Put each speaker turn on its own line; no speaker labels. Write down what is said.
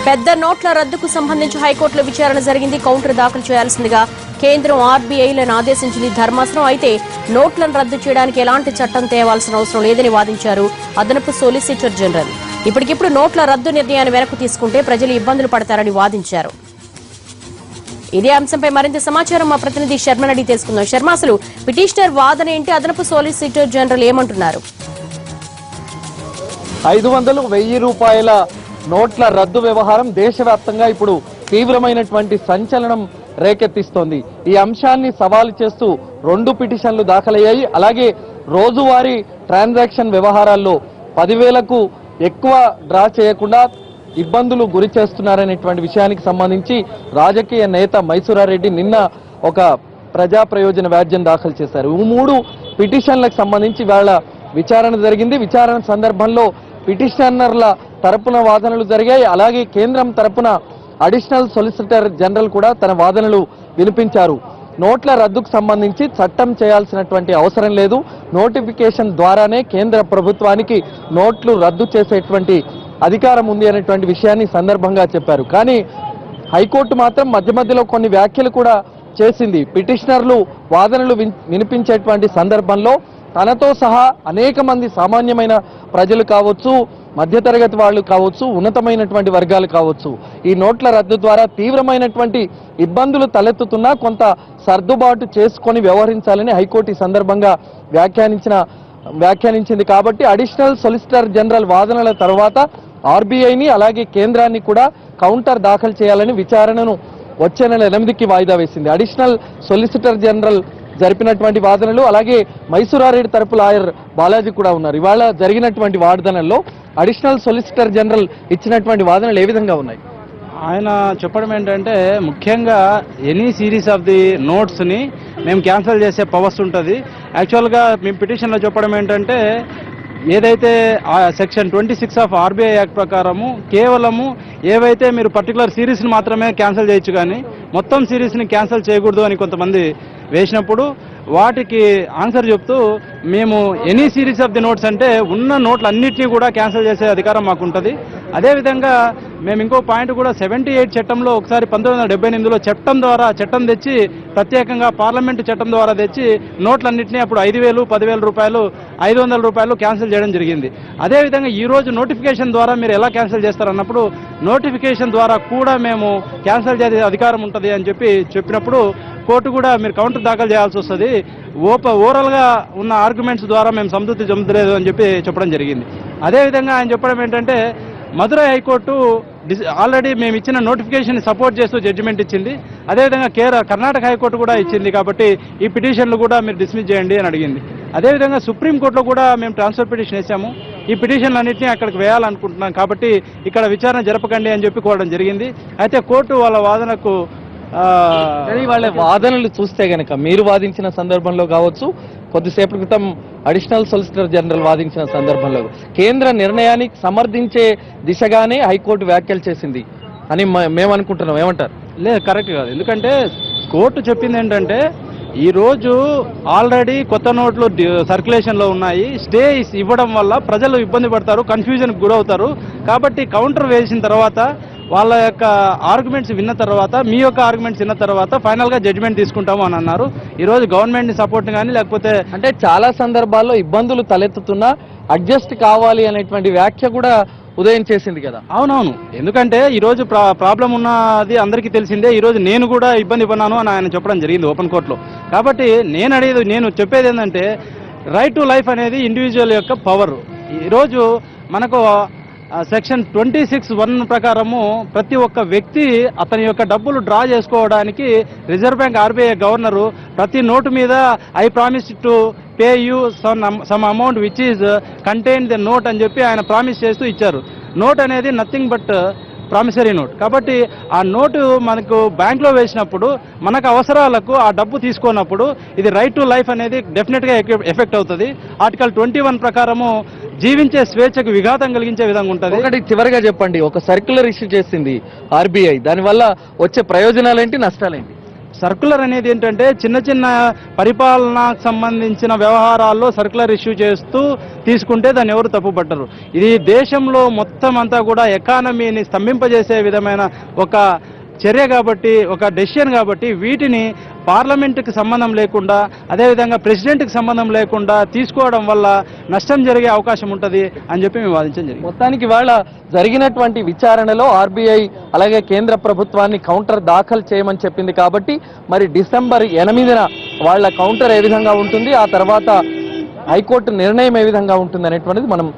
పెద్ద నోట్ల రద్దుకు సంబంధించి హైకోర్టులో విచారణ జరిగింది. కౌంటర్ దాఖలు చేయాల్సిందిగా కేంద్రం ఆర్బీఐలను ఆదేశించింది ధర్మాసనం. అయితే నోట్లను రద్దు చేయడానికి ఎలాంటి చట్టం తేవాల్సిన అవసరం లేదని వాదించారు అదనపు సొలిసిటర్ జనరల్. ఇప్పటికిప్పుడు నోట్ల రద్దు నిర్ణయాన్ని వెనక్కు తీసుకుంటే ప్రజలు ఇబ్బందులు పడతారని వాదించారు. ఇదే అంశంపై మరింత సమాచారం మా ప్రతినిధి శర్మ అడిగి తెలుసుకుందాం. శర్మ, అసలు పిటిషనర్ వాదన ఏంటి? అదనపు సొలిసిటర్ జనరల్ ఏమంటున్నారు?
500,000 రూపాయల నోట్ల రద్దు వ్యవహారం దేశవ్యాప్తంగా ఇప్పుడు తీవ్రమైనటువంటి సంచలనం రేకెత్తిస్తోంది. ఈ అంశాన్ని సవాలు చేస్తూ 2 పిటిషన్లు దాఖలయ్యాయి. అలాగే రోజువారీ ట్రాన్సాక్షన్ వ్యవహారాల్లో 10,000కు ఎక్కువ డ్రా చేయకుండా ఇబ్బందులు గురి చేస్తున్నారనేటువంటి విషయానికి సంబంధించి రాజకీయ నేత మైసూరారెడ్డి నిన్న ఒక ప్రజా ప్రయోజన వ్యాజ్యం దాఖలు చేశారు. ఈ 3 పిటిషన్లకు సంబంధించి వాళ్ళ విచారణ జరిగింది. విచారణ సందర్భంలో పిటిషనర్ల తరపున వాదనలు జరిగాయి. అలాగే కేంద్రం తరపున అడిషనల్ సొలిసిటర్ జనరల్ కూడా తన వాదనలు వినిపించారు. నోట్ల రద్దుకు సంబంధించి చట్టం చేయాల్సినటువంటి అవసరం లేదు, నోటిఫికేషన్ ద్వారానే కేంద్ర ప్రభుత్వానికి నోట్లు రద్దు చేసేటువంటి అధికారం ఉంది అనేటువంటి విషయాన్ని సందర్భంగా చెప్పారు. కానీ హైకోర్టు మాత్రం మధ్య మధ్యలో కొన్ని వ్యాఖ్యలు కూడా చేసింది. పిటిషనర్లు వాదనలు వినిపించేటువంటి సందర్భంలో తనతో సహా అనేక మంది సామాన్యమైన ప్రజలు కావచ్చు, మధ్యతరగతి వాళ్ళు కావచ్చు, ఉన్నతమైనటువంటి వర్గాలు కావచ్చు, ఈ నోట్ల రద్దు ద్వారా తీవ్రమైనటువంటి ఇబ్బందులు తలెత్తుతున్నా కొంత సర్దుబాటు చేసుకొని వ్యవహరించాలని హైకోర్టు ఈ సందర్భంగా వ్యాఖ్యానించింది. కాబట్టి అడిషనల్ సొలిసిటర్ జనరల్ వాదనల తర్వాత ఆర్బీఐని అలాగే కేంద్రాన్ని కూడా కౌంటర్ దాఖలు చేయాలని విచారణను వచ్చే నెల 8కి వాయిదా వేసింది. అడిషనల్ సొలిసిటర్ జనరల్ జరిపినటువంటి వాదనలు, అలాగే మైసూరారెడ్డి తరపు లాయర్ బాలాజీ కూడా ఉన్నారు. ఇవాళ జరిగినటువంటి వాదనల్లో అడిషనల్ సొలిసిటర్ జనరల్ ఇచ్చినటువంటి వాదనలు ఏ విధంగా ఉన్నాయి?
ఆయన చెప్పడం ఏంటంటే, ముఖ్యంగా ఎనీ సిరీస్ ఆఫ్ ది నోట్స్ని మేము క్యాన్సిల్ చేసే పవర్స్ ఉంటుంది. యాక్చువల్గా మేము పిటిషన్లో చెప్పడం ఏంటంటే, ఏదైతే సెక్షన్ 26 ఆఫ్ ఆర్బీఐ యాక్ట్ ప్రకారము కేవలము ఏవైతే మీరు పర్టికులర్ సిరీస్ని మాత్రమే క్యాన్సిల్ చేయొచ్చు, కానీ మొత్తం సిరీస్ని క్యాన్సిల్ చేయకూడదు అని కొంతమంది వేసినప్పుడు వాటికి ఆన్సర్ చెప్తూ మేము any series of the notes అంటే ఉన్న నోట్లు అన్నింటినీ కూడా క్యాన్సిల్ చేసే అధికారం మాకు ఉంటుంది. అదేవిధంగా మేము ఇంకో పాయింట్ కూడా 78 చట్టంలో ఒకసారి 1978లో చట్టం తెచ్చి ప్రత్యేకంగా పార్లమెంటు చట్టం ద్వారా తెచ్చి నోట్లన్నింటినీ అప్పుడు 5,000, 10,000 రూపాయలు, 500 రూపాయలు క్యాన్సిల్ చేయడం జరిగింది. అదేవిధంగా ఈరోజు నోటిఫికేషన్ ద్వారా మీరు ఎలా క్యాన్సిల్ చేస్తారన్నప్పుడు నోటిఫికేషన్ ద్వారా కూడా మేము క్యాన్సిల్ చేసే అధికారం ఉంటుంది అని చెప్పినప్పుడు కోర్టు కూడా మీరు కౌంటర్ దాఖలు చేయాల్సి వస్తుంది, ఓవరాల్గా ఉన్న ఆర్గ్యుమెంట్స్ ద్వారా మేము సంతృప్తి చెందలేదు అని చెప్పడం జరిగింది. అదేవిధంగా ఆయన చెప్పడం ఏంటంటే, మదురై హైకోర్టు ఆల్రెడీ మేము ఇచ్చిన నోటిఫికేషన్ సపోర్ట్ చేస్తూ జడ్జిమెంట్ ఇచ్చింది. అదేవిధంగా కర్ణాటక హైకోర్టు కూడా ఇచ్చింది. కాబట్టి ఈ పిటిషన్లు కూడా మీరు డిస్మిస్ చేయండి అని అడిగింది. అదేవిధంగా సుప్రీంకోర్టులో కూడా మేము ట్రాన్స్ఫర్ పిటిషన్ వేసాము. ఈ పిటిషన్లు అన్నింటినీ అక్కడికి వేయాలనుకుంటున్నాం, కాబట్టి ఇక్కడ విచారణ జరపకండి అని కోరడం జరిగింది. అయితే కోర్టు వాళ్ళ వాదనకు
వాళ్ళ వాదనలు చూస్తే గనక మీరు వాదించిన సందర్భంలో కావచ్చు, కొద్దిసేపటి క్రితం అడిషనల్ సొలిసిటర్ జనరల్ వాదించిన సందర్భంలో కేంద్ర నిర్ణయానికి సమర్థించే దిశగానే హైకోర్టు వ్యాఖ్యలు చేసింది అని మేము అనుకుంటున్నాం. ఏమంటారు?
లేదు, కరెక్ట్ కాదు. ఎందుకంటే కోర్టు చెప్పింది ఏంటంటే, ఈరోజు ఆల్రెడీ కొత్త నోట్లు సర్క్యులేషన్లో ఉన్నాయి, స్టే ఇవ్వడం వల్ల ప్రజలు ఇబ్బంది పడతారు, కన్ఫ్యూజన్కి గురవుతారు. కాబట్టి కౌంటర్ వేసిన తర్వాత వాళ్ళ యొక్క ఆర్గ్యుమెంట్స్ విన్న తర్వాత, మీ యొక్క ఆర్గ్యుమెంట్స్ విన్న తర్వాత ఫైనల్గా జడ్జిమెంట్ తీసుకుంటాము అని అన్నారు. ఈరోజు గవర్నమెంట్ని సపోర్ట్ కానీ లేకపోతే
అంటే చాలా సందర్భాల్లో ఇబ్బందులు తలెత్తుతున్నా అడ్జస్ట్ కావాలి అనేటువంటి వ్యాఖ్య కూడా ఉదయం చేసింది కదా.
అవునవును, ఎందుకంటే ఈరోజు ప్రాబ్లం ఉన్నది అందరికీ తెలిసిందే. ఈరోజు నేను కూడా ఇబ్బంది పడినాను అని ఆయన చెప్పడం జరిగింది ఓపెన్ కోర్టులో. కాబట్టి నేను చెప్పేది ఏంటంటే, రైట్ టు లైఫ్ అనేది ఇండివిజువల్ యొక్క పవర్. ఈరోజు మనకు సెక్షన్ 26(1) ప్రకారము ప్రతి ఒక్క వ్యక్తి అతని యొక్క డబ్బులు డ్రా చేసుకోవడానికి రిజర్వ్ బ్యాంక్ ఆర్బీఐ గవర్నరు ప్రతి నోటు మీద I promise to pay you some amount which is contain the note అని ఆయన ప్రామిస్ చేస్తూ ఇచ్చారు. నోట్ అనేది నథింగ్ బట్ ప్రామిసరీ నోట్. కాబట్టి ఆ నోటు మనకు బ్యాంక్లో వేసినప్పుడు మనకు అవసరాలకు ఆ డబ్బు తీసుకున్నప్పుడు ఇది రైట్ టు లైఫ్ అనేది డెఫినెట్గా ఎఫెక్ట్ అవుతుంది. ఆర్టికల్ 21 ప్రకారము జీవించే స్వేచ్ఛకు విఘాతం కలిగించే విధంగా ఉంటుంది.
ఒకటి చివరిగా చెప్పండి, ఒక సర్క్యులర్ ఇష్యూ చేసింది ఆర్బీఐ, దానివల్ల వచ్చే ప్రయోజనాలేంటి, నష్టాలేంటి?
సర్కులర్ అనేది ఏంటంటే చిన్న చిన్న పరిపాలనకు సంబంధించిన వ్యవహారాల్లో సర్కులర్ ఇష్యూ చేస్తూ తీసుకుంటే దాన్ని ఎవరు తప్పుపట్టరు. ఇది దేశంలో మొత్తం అంతా కూడా ఎకానమీని స్తంభింపజేసే విధమైన ఒక చర్య కాబట్టి, ఒక డెసిషన్ కాబట్టి వీటిని పార్లమెంటుకి సంబంధం లేకుండా, అదేవిధంగా ప్రెసిడెంట్కి సంబంధం లేకుండా తీసుకోవడం వల్ల నష్టం జరిగే అవకాశం ఉంటుంది అని చెప్పి మేము వాదించడం జరిగింది.
మొత్తానికి ఇవాళ జరిగినటువంటి విచారణలో ఆర్బీఐ అలాగే కేంద్ర ప్రభుత్వాన్ని కౌంటర్ దాఖలు చేయమని చెప్పింది కాబట్టి మరి డిసెంబర్ 8న వాళ్ళ కౌంటర్ ఏ విధంగా ఉంటుంది, ఆ తర్వాత హైకోర్టు నిర్ణయం ఏ విధంగా ఉంటుంది అనేటువంటిది మనం